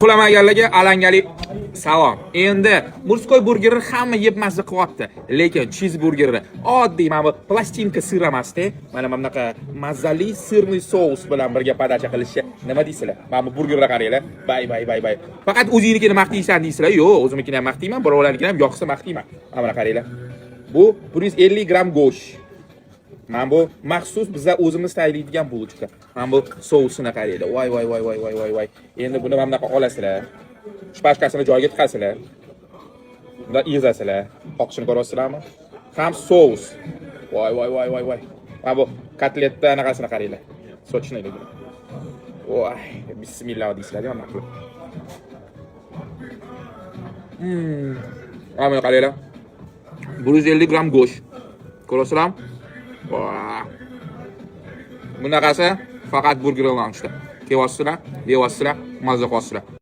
Uxlamaganlarga alangali salom. Endi murskoy burgerni hamma yeb mazza qilyapti, lekin cheeseburgerni oddiy mana bu plastinka sir emasda, mana bunaqa mazali sirli sous bilan birga podacha qilishi nima deysizlar? Mana bu burgerni qaranglar. Bay. Faqat o'zingiznikini maqtaysan deysizlar. Yo'q, o'zimnikini ham maqtayman, birovlarnikini ham yoqsa maqtayman. Mana buni qaranglar. Bu 150 gram go'sht. Mana bu maxsus bizlar o'zimiz tayyorlaydigan bulочка. Mana bu sousini qaranglar. Voy. Endi buni mana bunaqa olasizlar. Shpashkasini joyiga tiqasizlar. Bunda ezasizlar. Oqishini ko'rasizlarmi? Ham sous. Voy. Mana bu kotletda anaqasini qaranglar. Sochini. Voy, bismillah deysizlar, mana bu. Mana buni qaranglar. 150 gram go'sht. Ko'rasizlarmi? Bunaqasi faqat burger lounge'da. Kelyapsizlar, yeyapsizlar, mazza qilasizlar.